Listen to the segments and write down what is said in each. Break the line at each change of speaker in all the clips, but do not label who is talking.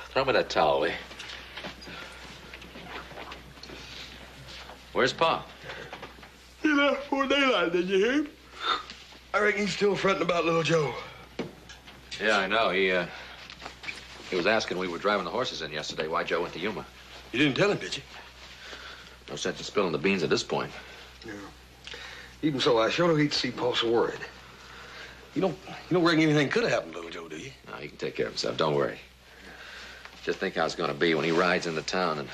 Throw me that towel, will you? Where's Pa?
He left before daylight, did you hear him? I reckon he's still fretting about little Joe.
Yeah, I know. He was asking when we were driving the horses in yesterday why Joe went to Yuma.
You didn't tell him, did you?
No sense in spilling the beans at this point.
Yeah. Even so, I sure hate to see Paul so worried. You don't reckon anything could have happened to little Joe, do you?
No, he can take care of himself. Don't worry. Just think how it's going to be when he rides into town and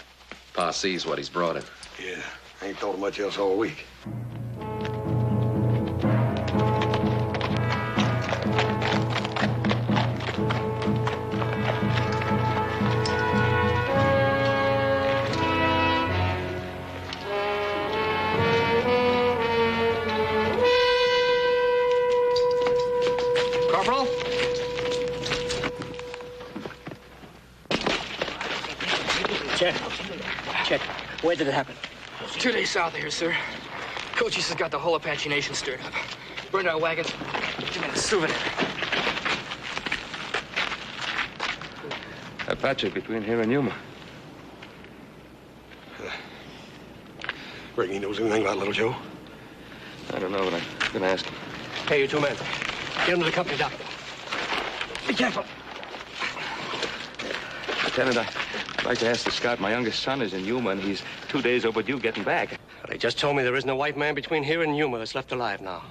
Pa sees what he's brought him.
Yeah, I ain't thought of much else all week.
Corporal?
Chet, where did it happen?
2 days south of here, sir. Cochise has got the whole Apache Nation stirred up. Burned our wagons. Give me the souvenir.
Apache between here and Yuma.
Reckon he knows anything about little Joe?
I don't know, but I'm gonna ask him.
Hey, you two men. Get him to the company doctor. Be careful.
Lieutenant, I'd like to ask the scout. My youngest son is in Yuma, and he's 2 days overdue getting back.
They just told me there isn't a white man between here and Yuma that's left alive now.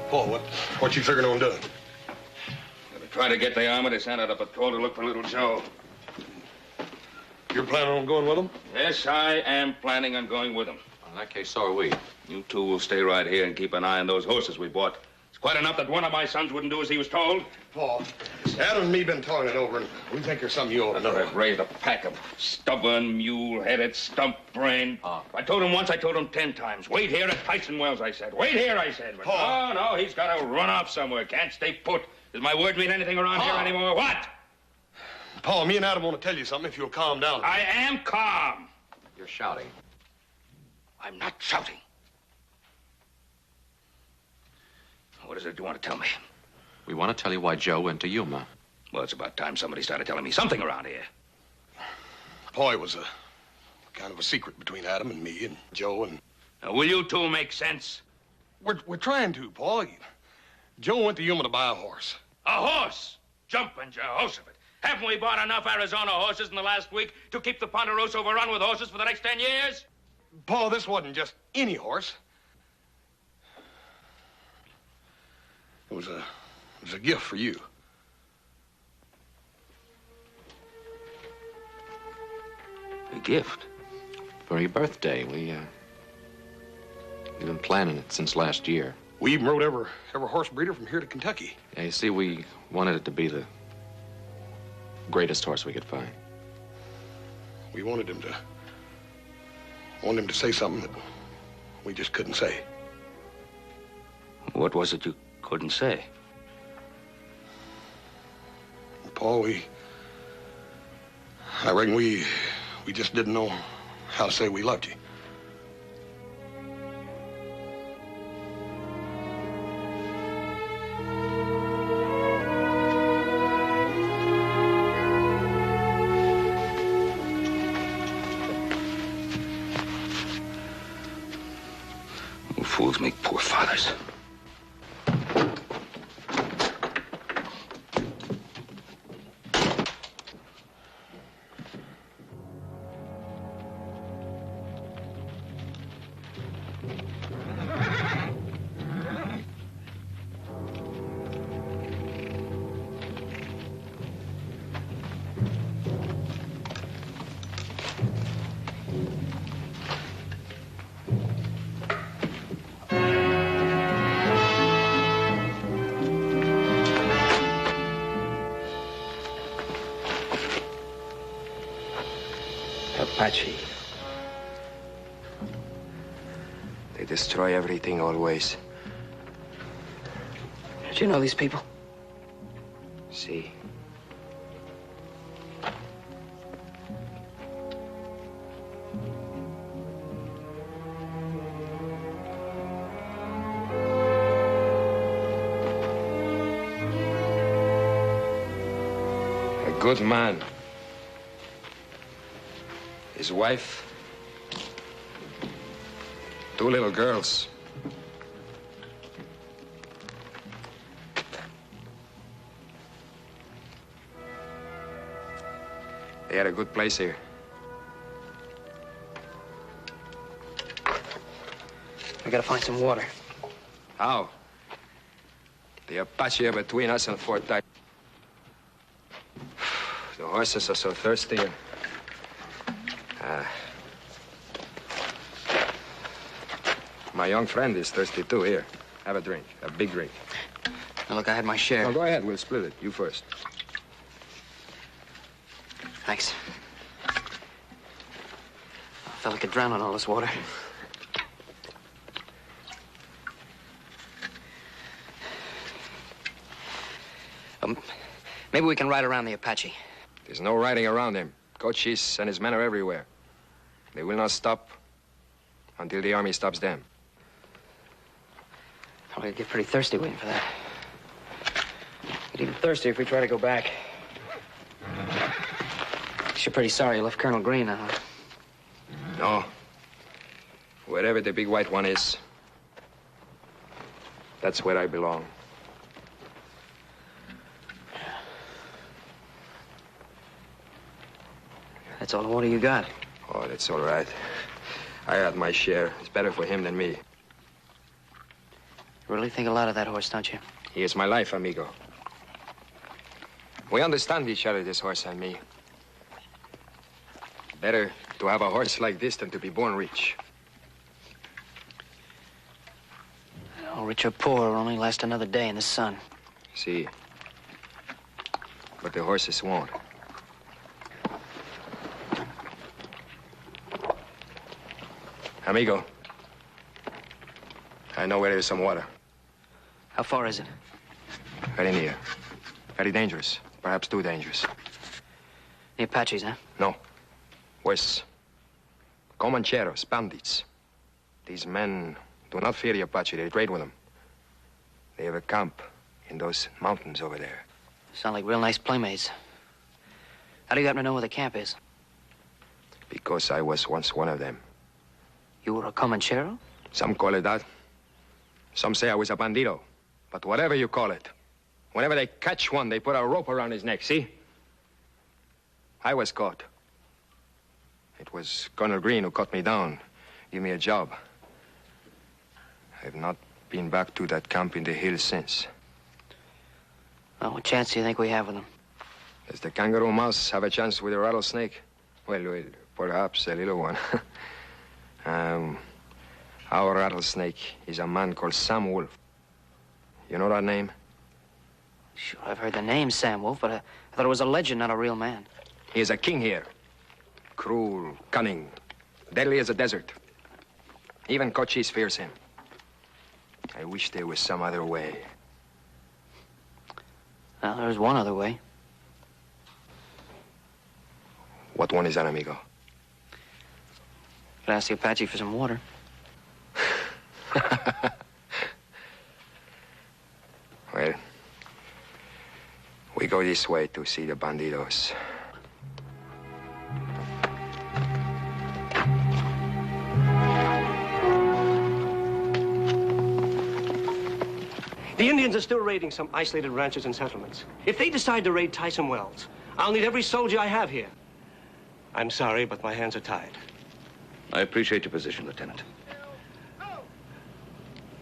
Paul, what you figuring on doing?
Gonna try to get the army to send out a patrol to look for little Joe.
You're planning on going with them?
Yes, I am planning on going with him.
In that case, so are we.
You two will stay right here and keep an eye on those horses we bought. It's quite enough that one of my sons wouldn't do as he was told.
Paul, Adam and me been talking it over, and we think there's something you ought to know.
I've raised a pack of stubborn, mule-headed, stump-brained. I told him once, I told him 10 times. Wait here at Tyson Wells, I said. Wait here, I said. But
Paul.
no, he's got to run off somewhere. Can't stay put. Does my word mean anything around here anymore? What?
Paul, me and Adam want to tell you something if you'll calm down.
I am calm.
You're shouting.
I'm not shouting. What is it you want to tell me?
We want to tell you why Joe went to Yuma.
Well, it's about time somebody started telling me something around here.
Paul, it was a kind of a secret between Adam and me and Joe and...
Now, will you two make sense?
We're trying to, Paul. Joe went to Yuma to buy a horse.
A horse? Jumping Jehoshaphat. Haven't we bought enough Arizona horses in the last week to keep the Ponderosa overrun with horses for the next 10 years?
Paul, this wasn't just any horse. It was a gift for you.
A gift?
For your birthday. We've been planning it since last year.
We even rode every horse breeder from here to Kentucky.
Yeah, you see, we wanted it to be the greatest horse we could find.
We wanted him to say something that we just couldn't say.
What was it you couldn't say?
Paul, I reckon we just didn't know how to say we loved you.
fools make poor fathers.
Apache. They destroy everything always.
Did you know these people?
See. A good man. His wife, 2 little girls. They had a good place here.
We gotta find some water.
How? The Apache are between us and Fort Dykes. The horses are so thirsty. My young friend is thirsty too. Here, have a drink, a big drink.
Now, look, I had my share.
No, go ahead, we'll split it. You first.
Thanks. I felt like I could drown on all this water. Maybe we can ride around the Apache.
There's no riding around him. Cochise and his men are everywhere. They will not stop until the army stops them.
Probably get pretty thirsty waiting for that. Get even thirstier if we try to go back. You're pretty sorry you left Colonel Green, huh?
No. Wherever the big white one is, that's where I belong.
That's all the water you got.
Oh, that's all right. I had my share. It's better for him than me.
You really think a lot of that horse, don't you?
He is my life, amigo. We understand each other, this horse and me. Better to have a horse like this than to be born rich.
Oh, rich or poor will only last another day in the sun.
See. But the horses won't. Amigo, I know where there's some water.
How far is it?
Very near. Very dangerous. Perhaps too dangerous.
The Apaches, huh?
No. Worse. Comancheros, bandits. These men do not fear the Apache. They trade with them. They have a camp in those mountains over there.
Sound like real nice playmates. How do you happen to know where the camp is?
Because I was once one of them.
You were a Comanchero?
Some call it that. Some say I was a bandito. But whatever you call it, whenever they catch one, they put a rope around his neck, see? I was caught. It was Colonel Green who cut me down, gave me a job. I've not been back to that camp in the hills since.
Well, what chance do you think we have with them?
Does the kangaroo mouse have a chance with a rattlesnake? Well, perhaps a little one. Our rattlesnake is a man called Sam Wolf. You know that name?
Sure, I've heard the name Sam Wolf, but I thought it was a legend, not a real man.
He is a king here. Cruel, cunning, deadly as a desert. Even Cochise fears him. I wish there was some other way.
Well, there's one other way.
What one is that, amigo?
Could ask the Apache for some water.
Well, we go this way to see the bandidos.
The Indians are still raiding some isolated ranches and settlements. If they decide to raid Tyson Wells, I'll need every soldier I have here. I'm sorry, but my hands are tied.
I appreciate your position, Lieutenant.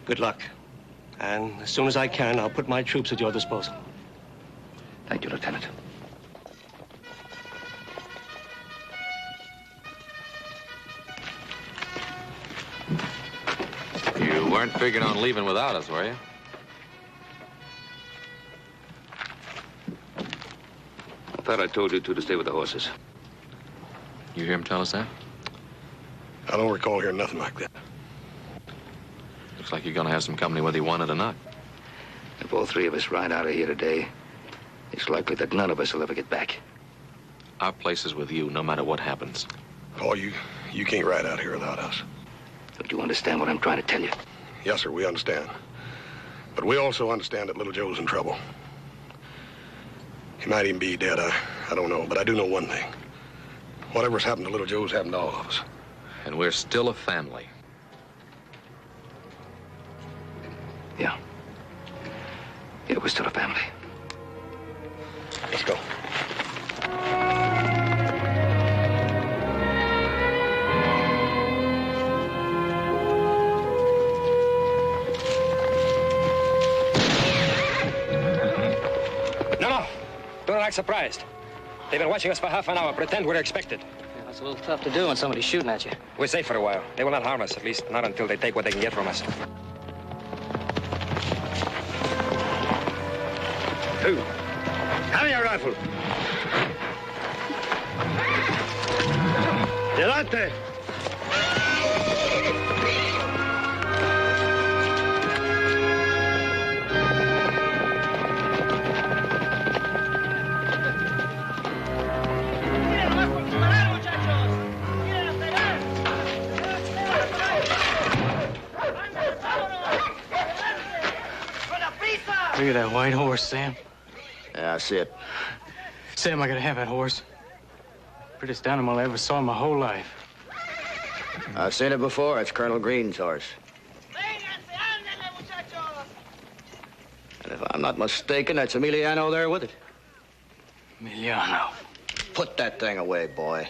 Good luck. And as soon as I can, I'll put my troops at your disposal.
Thank you, Lieutenant.
You weren't figuring on leaving without us, were you?
I thought I told you two to stay with the horses.
You hear him tell us that?
I don't recall hearing nothing like that.
Looks like you're gonna have some company whether you want it or not.
If all three of us ride out of here today, it's likely that none of us will ever get back.
Our place is with you, no matter what happens.
Paul, you can't ride out here without us.
Don't you understand what I'm trying to tell you?
Yes, sir, we understand. But we also understand that little Joe's in trouble. He might even be dead, I don't know, but I do know one thing. Whatever's happened to little Joe's happened to all of us.
And we're still a family.
Yeah. Yeah, we're still a family.
Let's go.
No. Don't act surprised. They've been watching us for half an hour. Pretend we're expected.
Yeah, that's a little tough to do when somebody's shooting at you.
We're safe for a while. They will not harm us, at least not until they take what they can get from us. Who? Have your rifle. Delante.
Look at that white horse, Sam.
Yeah, I see it.
Sam, I gotta have that horse. Prettiest animal I ever saw in my whole life.
I've seen it before. It's Colonel Green's horse. And if I'm not mistaken, that's Emiliano there with it.
Emiliano.
Put that thing away, boy.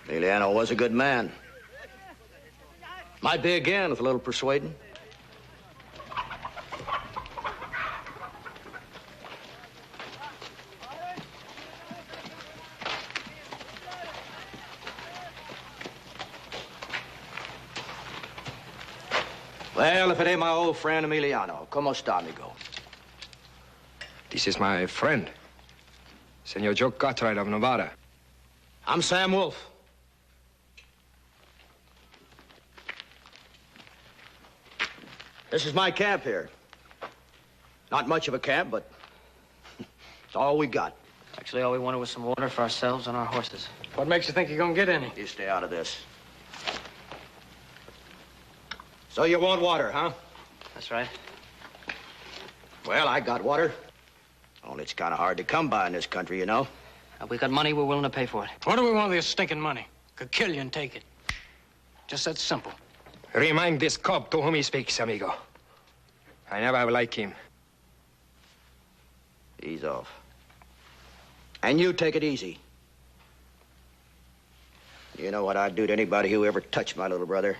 Emiliano was a good man. Might be again with a little persuading. Well, if it ain't my old friend Emiliano, como está, amigo?
This is my friend, Senor Joe Cartwright of Nevada.
I'm Sam Wolf. This is my camp here. Not much of a camp, but it's all we got.
Actually, all we wanted was some water for ourselves and our horses.
What makes you think you're gonna get any?
You stay out of this. So you want water, huh?
That's right.
Well, I got water. Only it's kind of hard to come by in this country, you know.
We got money, we're willing to pay for it.
What do we want with this stinking money? Could kill you and take it. Just that simple.
Remind this cop to whom he speaks, amigo. I never have liked him.
Ease off. And you take it easy. You know what I'd do to anybody who ever touched my little brother.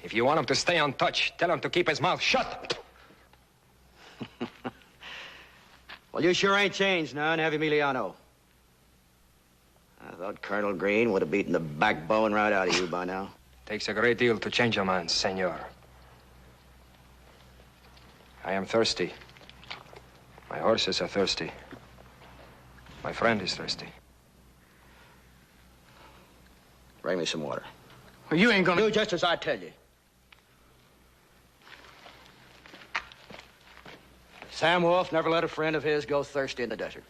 If you want him to stay on touch, tell him to keep his mouth shut.
Well, you sure ain't changed none, have you, Emiliano? I thought Colonel Green would have beaten the backbone right out of you by now.
Takes a great deal to change a man, senor. I am thirsty. My horses are thirsty. My friend is thirsty.
Bring me some water.
Well, you ain't gonna...
Do just as I tell you. Sam Wolf never let a friend of his go thirsty in the desert.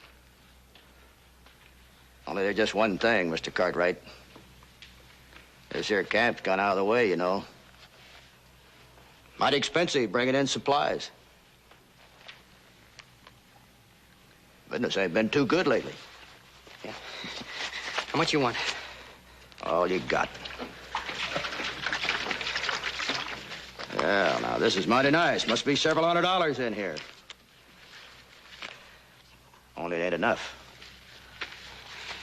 Only there's just one thing, Mr. Cartwright. This here camp's gone out of the way, you know. Mighty expensive bringing in supplies. Business ain't been too good lately.
Yeah. How much you want?
All you got. Well, now, this is mighty nice. Must be several $100s in here. Only it ain't enough.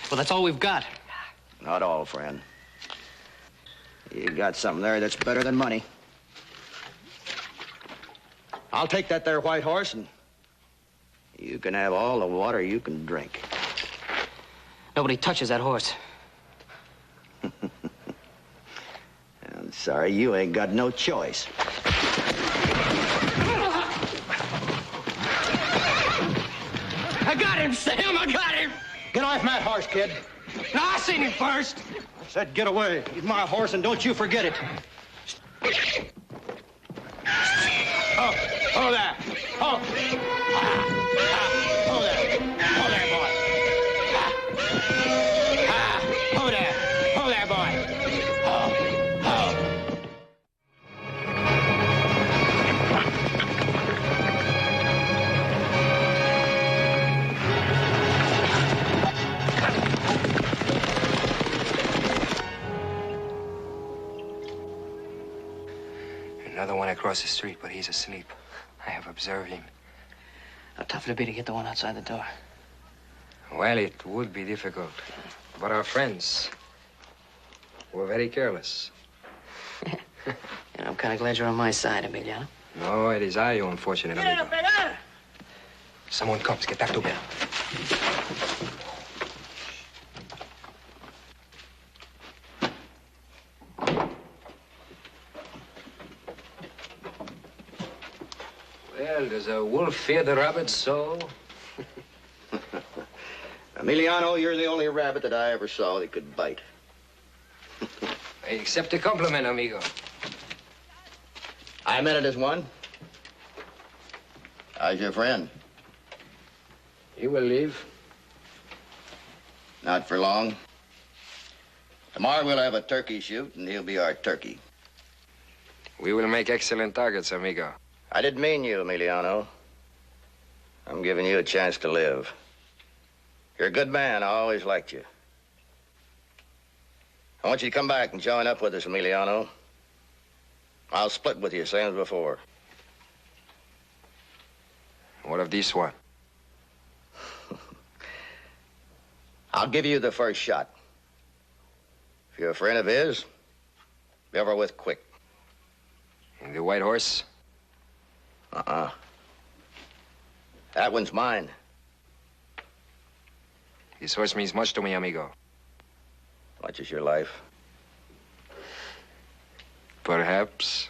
Well, that's all we've got.
Not all, friend. You got something there that's better than money. I'll take that there white horse, and you can have all the water you can drink.
Nobody touches that horse.
I'm sorry, you ain't got no choice.
I got him, Sam! I got him!
Get off that horse, kid.
No, I seen him first.
I said get away. He's my horse, and don't you forget it. Oh there. Oh. Oh there. Oh there, boy. Oh there. Oh there, boy. Oh. Oh.
Another one across the street, but he's asleep. I have observed him.
How tough it'd be to get the one outside the door.
Well, it would be difficult. But our friends were very careless.
And I'm kind of glad you're on my side, Emiliano.
No, it is I who unfortunate, amigo. Someone comes. Get back to bed. Well, does a wolf fear the rabbit so?
Emiliano, you're the only rabbit that I ever saw that could bite.
I accept the compliment, amigo.
I meant it as one. How's your friend?
He will leave.
Not for long. Tomorrow we'll have a turkey shoot, and he'll be our turkey.
We will make excellent targets, amigo.
I didn't mean you, Emiliano. I'm giving you a chance to live. You're a good man. I always liked you. I want you to come back and join up with us, Emiliano. I'll split with you, same as before.
What of this one?
I'll give you the first shot. If you're a friend of his, be over with quick.
And the white horse?
Uh-uh. That one's mine.
This horse means much to me, amigo.
Much as your life.
Perhaps.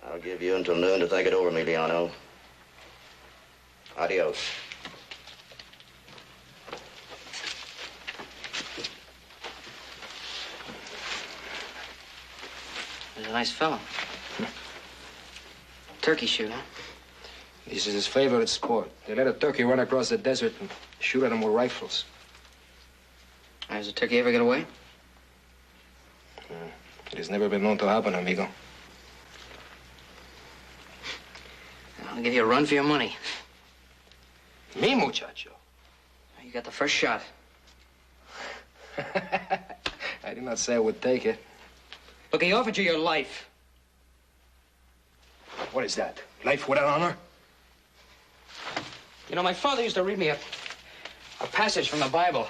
I'll give you until noon to think it over, Emiliano. Adios.
He's a nice fellow. Turkey shoot, huh?
This is his favorite sport. They let a turkey run across the desert and shoot at him with rifles.
Does the turkey ever get away?
It has never been known to happen, amigo.
I'll give you a run for your money.
Me, muchacho?
You got the first shot.
I did not say I would take it.
Look, he offered you your life.
What is that? Life without honor?
You know, my father used to read me a passage from the Bible.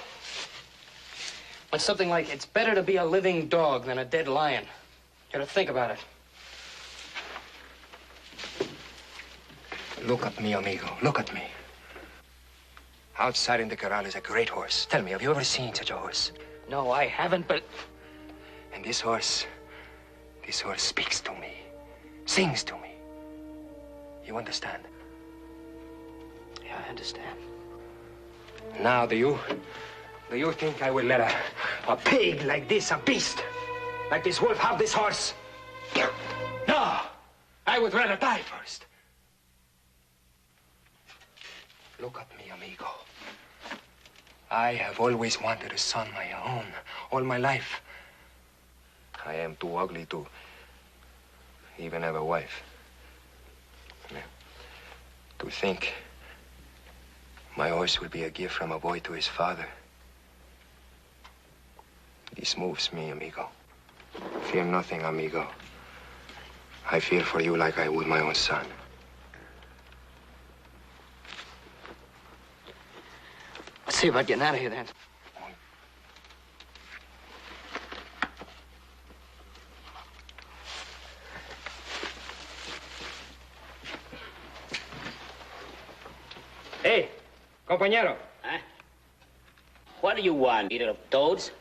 It's something like, it's better to be a living dog than a dead lion. You gotta think about it.
Look at me, amigo. Look at me. Outside in the corral is a great horse. Tell me, have you ever seen such a horse?
No, I haven't, but...
And this horse speaks to me, sings to me. You understand?
Yeah, I understand.
Now, do you think I will let a pig like this, a beast, like this wolf, have this horse? No, I would rather die first. Look at me, amigo. I have always wanted a son my own, all my life. I am too ugly to even have a wife. To think My horse will be a gift from a boy to his father. This moves me, amigo. Fear nothing, amigo. I fear for you like I would my own son.
Let's see about getting out of here, then.
Hey, compañero.
Huh? What do you want, eater of toads?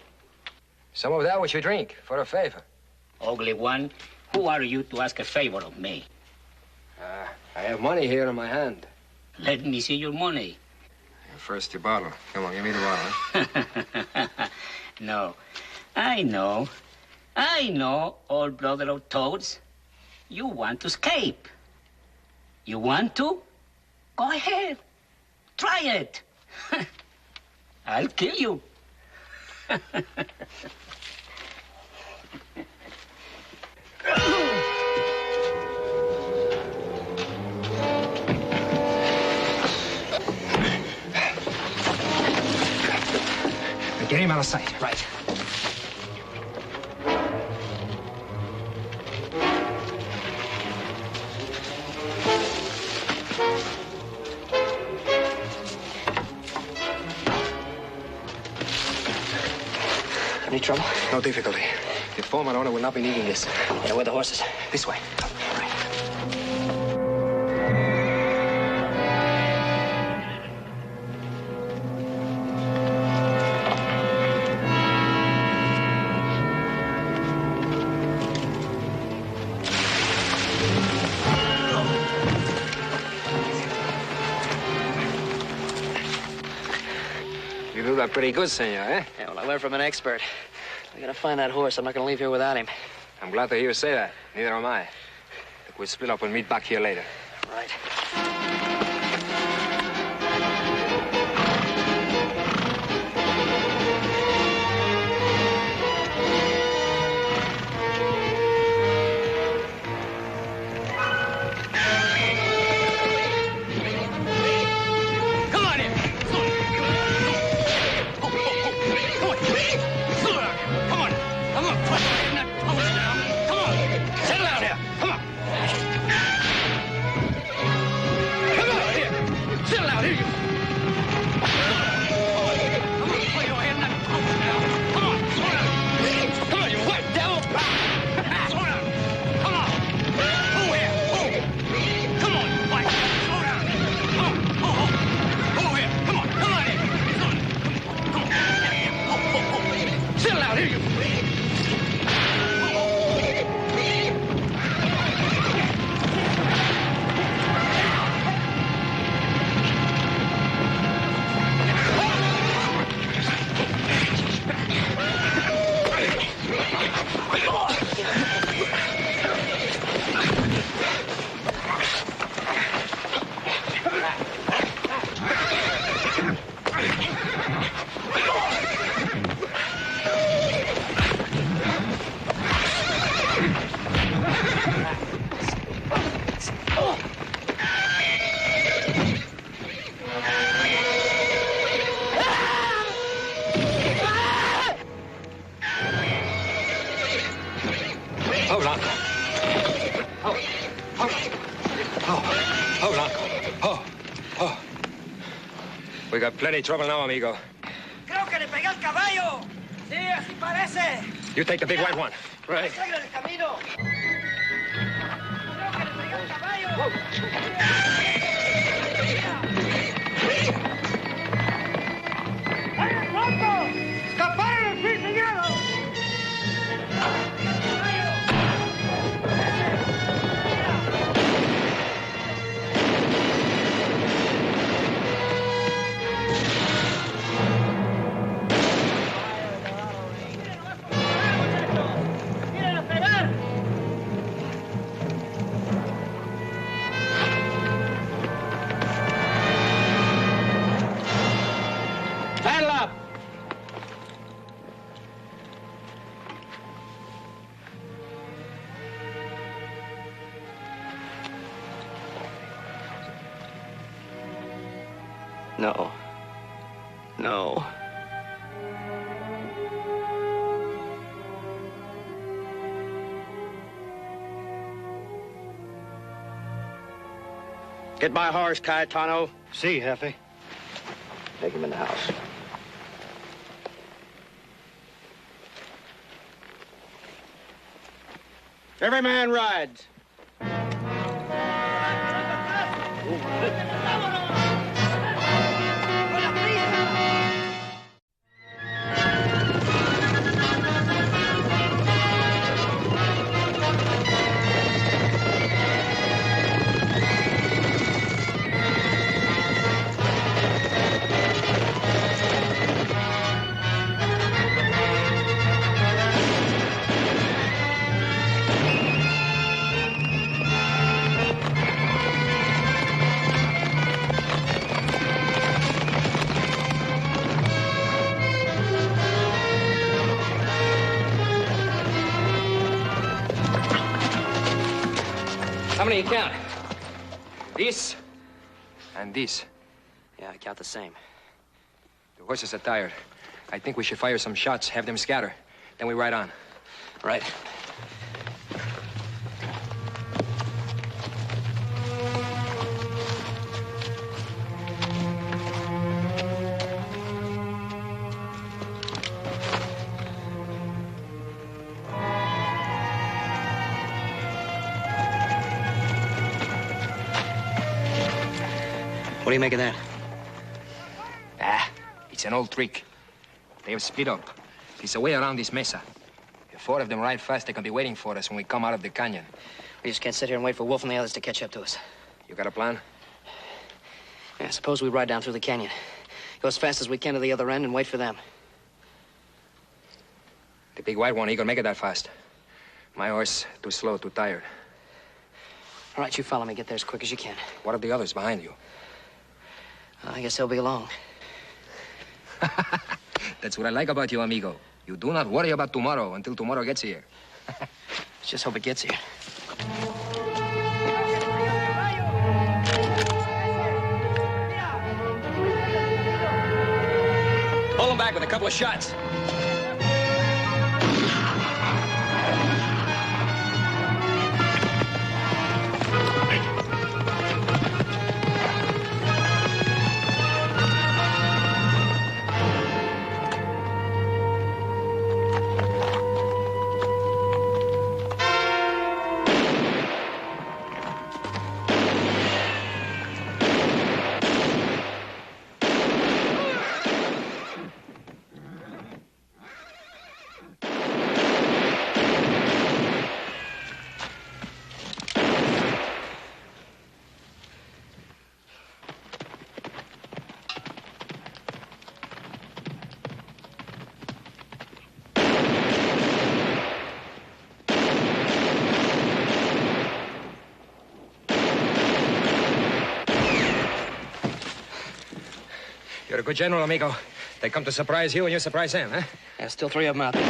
Some of that which you drink, for a favor.
Ugly one, who are you to ask a favor of me?
I have money here in my hand.
Let me see your money.
First your bottle. Come on, give me the bottle.
No. I know, old brother of toads. You want to escape. You want to? Go ahead. Try it. I'll kill you.
Get him out of sight.
Right. Any trouble?
No difficulty. The former owner will not be needing this.
Yeah, where are the horses?
This way.
All right.
You do that pretty good, senor, eh?
Yeah, well, I learned from an expert. I gotta find that horse. I'm not gonna leave here without him.
I'm glad to hear you say that. Neither am I. Look, we'll split up and meet back here later.
Right.
We got plenty of trouble now, amigo.
Creo que le pegué al caballo. Sí, así parece.
You take the big white one.
Right.
Salga del camino. Creo que le pegué al caballo. ¡Ay, pronto! ¡Escaparon el fin, señor!
No. No.
Get my horse, Cayetano.
See, Jefe.
Take him in the house. Every man rides.
How many you count?
This and this.
Yeah, I count the same.
The horses are tired. I think we should fire some shots, have them scatter. Then we ride on.
Right. What do you make of that?
Ah, it's an old trick. They have split up. It's a way around this mesa. If 4 of them ride fast, they can be waiting for us when we come out of the canyon.
We just can't sit here and wait for Wolf and the others to catch up to us.
You got a plan?
Yeah, suppose we ride down through the canyon. Go as fast as we can to the other end and wait for them.
The big white one, he can make it that fast. My horse, too slow, too tired.
All right, you follow me. Get there as quick as you can.
What of the others behind you?
I guess they'll be along.
That's what I like about you, amigo. You do not worry about tomorrow until tomorrow gets here.
Let's just hope it gets here.
Pull them back with a couple of shots. You're a good general, amigo. They come to surprise you and you surprise them, huh?
Yeah, still 3 of them out there.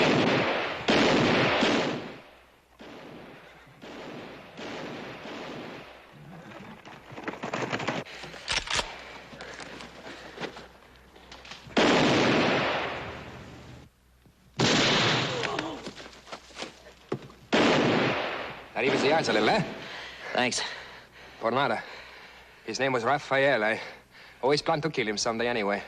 That evens the odds a little, eh?
Thanks.
Por nada. His name was Raphael. I always planned to kill him someday anyway.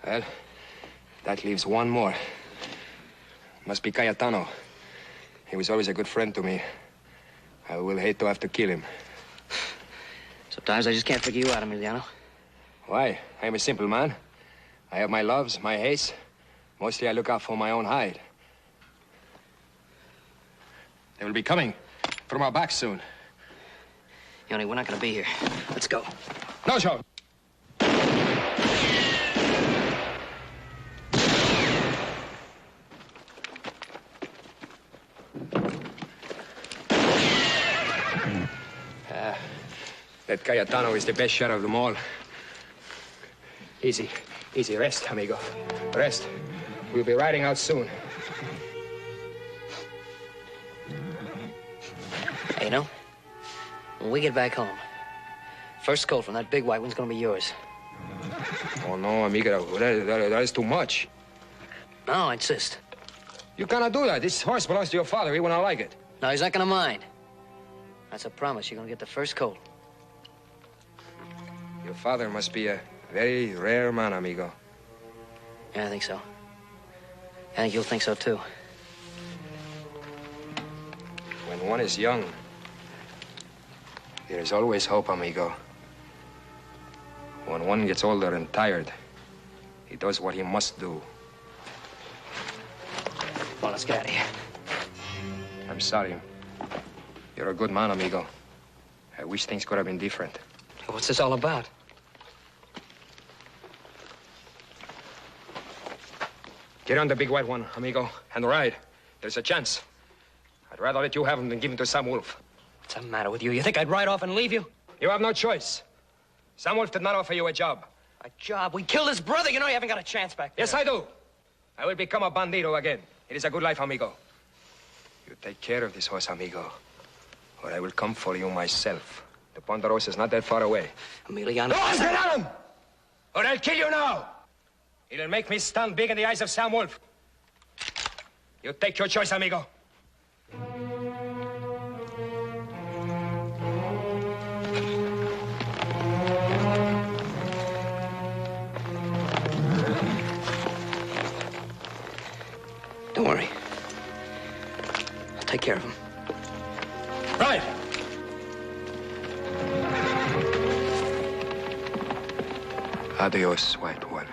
Well, that leaves one more. Must be Cayetano. He was always a good friend to me. I will hate to have to kill him.
Sometimes I just can't figure you out, Emiliano.
Why? I'm a simple man. I have my loves, my hates. Mostly I look out for my own hide. They will be coming from our back soon.
Yoni, we're not gonna be here. Let's go.
No, Joe. That Cayetano is the best shot of them all. Easy, easy. Rest, amigo. Rest. We'll be riding out soon.
Hey, you know, when we get back home, first colt from that big white one's gonna be yours.
Oh, no, amigo, that is too much.
No, I insist.
You cannot do that. This horse belongs to your father. He will not like it.
No, he's not gonna mind. That's a promise. You're gonna get the first colt.
Your father must be a very rare man, amigo.
Yeah, I think so. I think you'll think so, too.
When one is young, there is always hope, amigo. When one gets older and tired, he does what he must do.
Well, let's get out of here.
I'm sorry. You're a good man, amigo. I wish things could have been different.
What's this all about?
Get on the big white one, amigo, and ride. There's a chance. I'd rather let you have him than give him to Sam Wolf.
What's the matter with you? You think I'd ride off and leave you?
You have no choice. Sam Wolf did not offer you a job.
A job? We killed his brother. You know you haven't got a chance back there.
Yes, I do. I will become a bandito again. It is a good life, amigo. You take care of this horse, amigo, or I will come for you myself. The Ponderosa is not that far away.
Emiliano...
Don't get on him! Or I'll kill you now! It'll make me stand big in the eyes of Sam Wolf. You take your choice, amigo.
Don't worry. I'll take care of him.
Right. Adios, white one.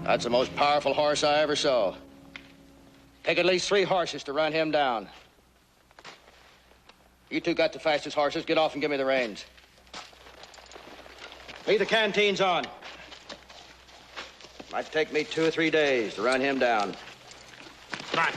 That's the most powerful horse I ever saw. Take at least 3 horses to run him down. You two got the fastest horses. Get off and give me the reins. Leave the canteens on. Might take me 2 or 3 days to run him down.
Come on.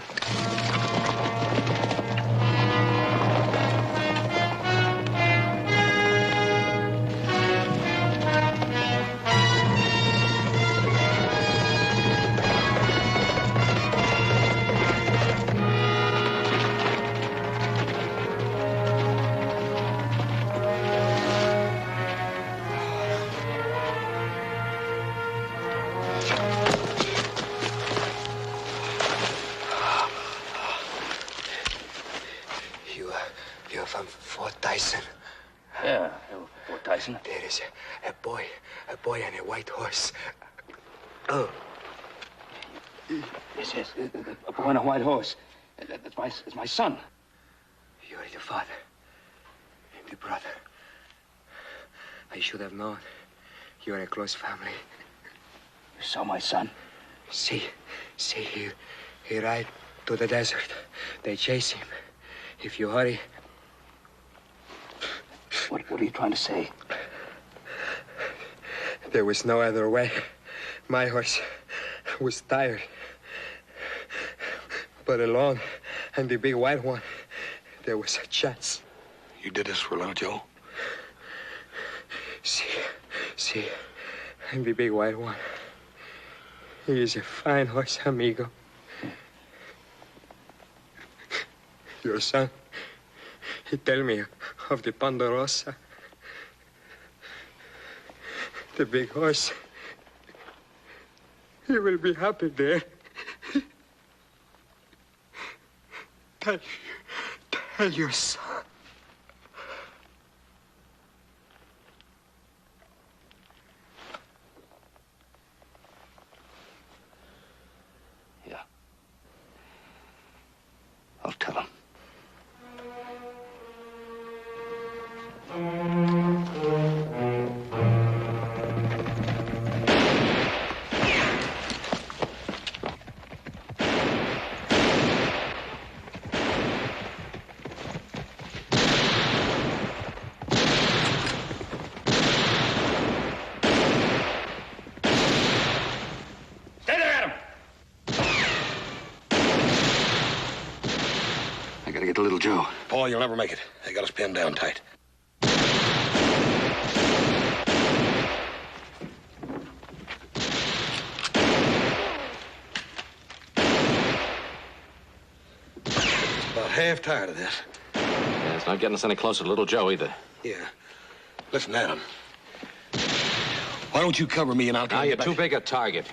You're from Fort Tyson.
Yeah, Fort Tyson.
There is a boy on a white horse. Oh.
Yes, a boy on a white horse. That's my son.
You're the father, the brother. I should have known. You're a close family.
You saw my son?
See, he ride to the desert. They chase him. If you hurry...
What are you trying to say?
There was no other way. My horse was tired. But along, and the big white one, there was a chance.
You did this for little Joe?
See, and the big white one. He is a fine horse, amigo. Your son, he tell me of the Ponderosa. The big horse. He will be happy there. Tell your son.
Yeah. I'll tell him.
Gotta get to Little Joe. Paul, you'll never make it. They got us pinned down tight. About half tired of this.
Yeah, it's not getting us any closer to Little Joe either.
Yeah. Listen, Adam. Why don't you cover me and I'll...
Now you're too big a target.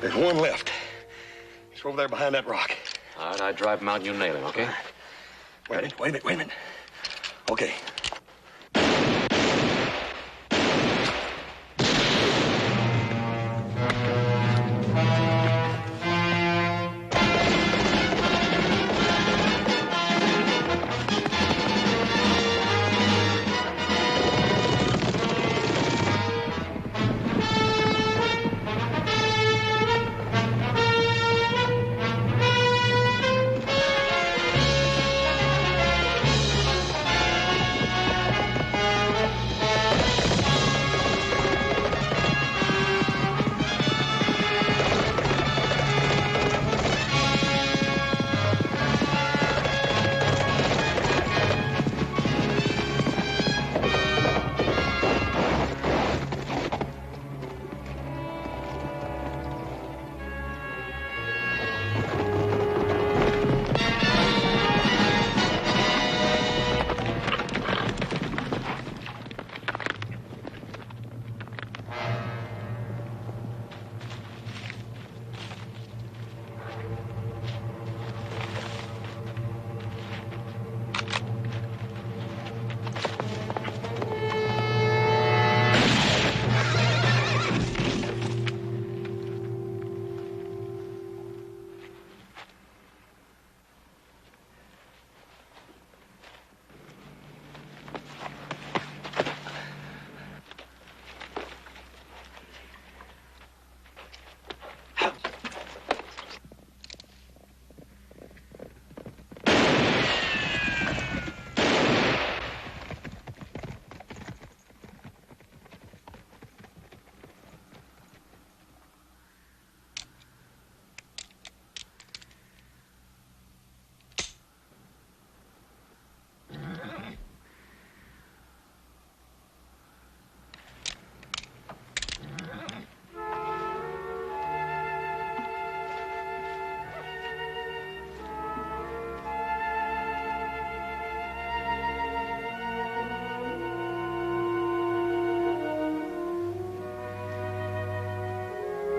There's one left. He's over there behind that rock.
All right, I drive him out and you nail him, okay?
Wait a minute. Okay.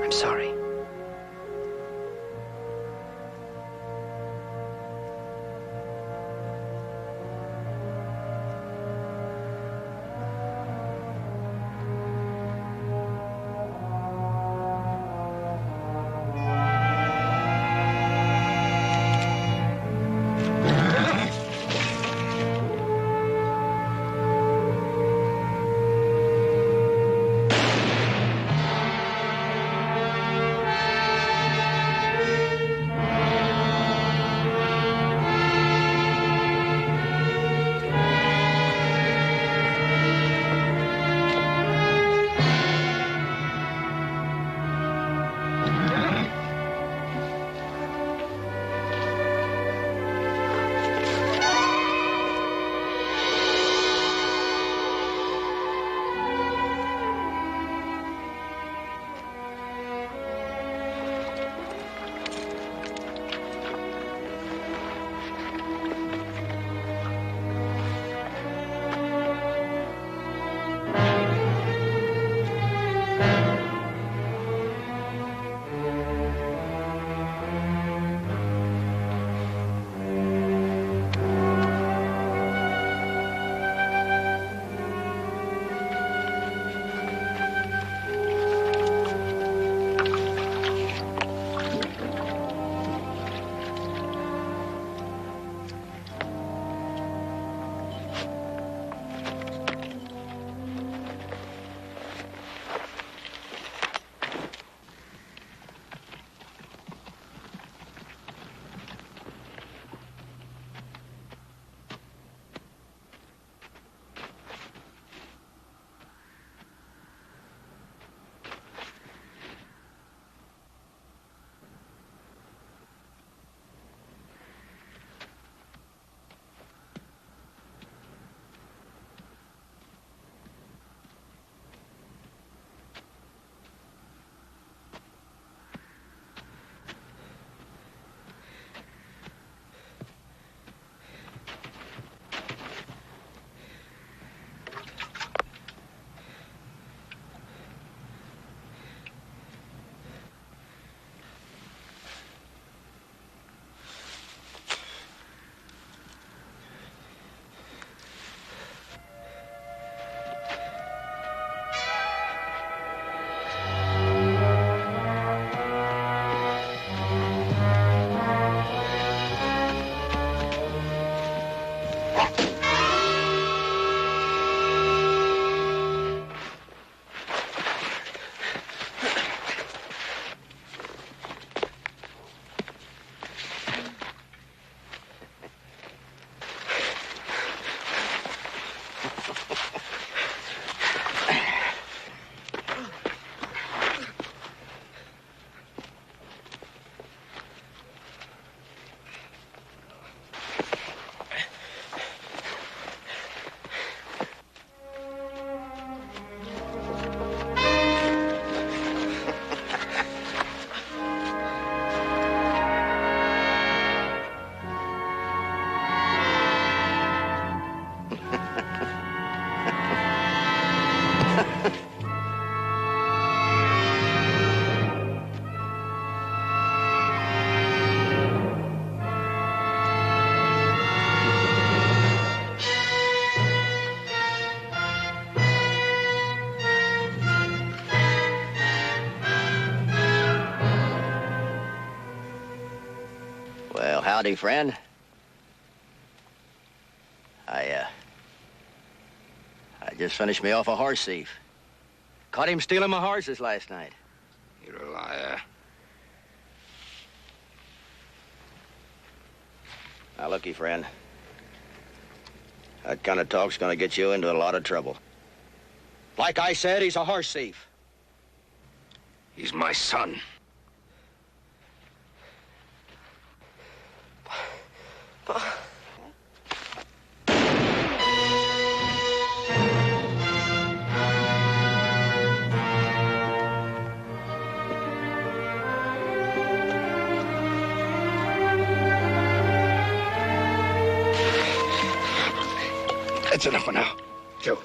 I'm sorry.
Howdy, friend. I just finished me off a horse thief. Caught him stealing my horses last night.
You're a liar.
Now, looky, friend. That kind of talk's gonna get you into a lot of trouble. Like I said, he's a horse thief.
He's my son. That's enough for now. Joe.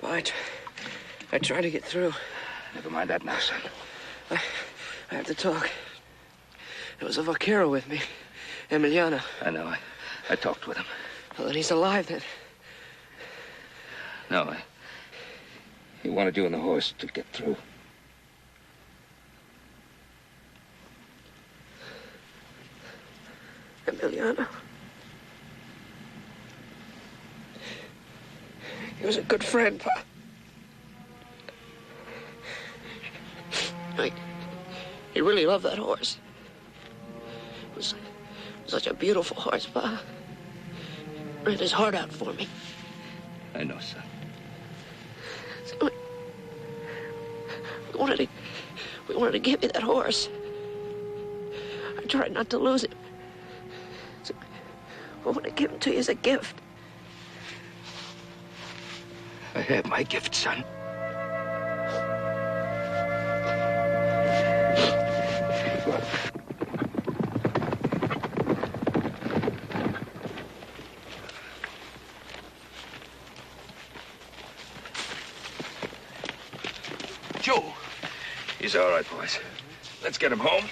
Well, I tried to get through.
Never mind that now, son.
I have to talk. There was a vaquero with me, Emiliano.
I know. I talked with him.
Well, then he's alive, then.
No, he wanted you and the horse to get through.
Emiliano. He was a good friend, Pa. He really loved that horse. It was such a beautiful horse, Pa. Ran his heart out for me.
I know, son.
So we wanted to give me that horse. I tried not to lose him. So I want to give him to you as a gift.
I have my gift, son.
Joe.
He's all right, boys. Let's get him home.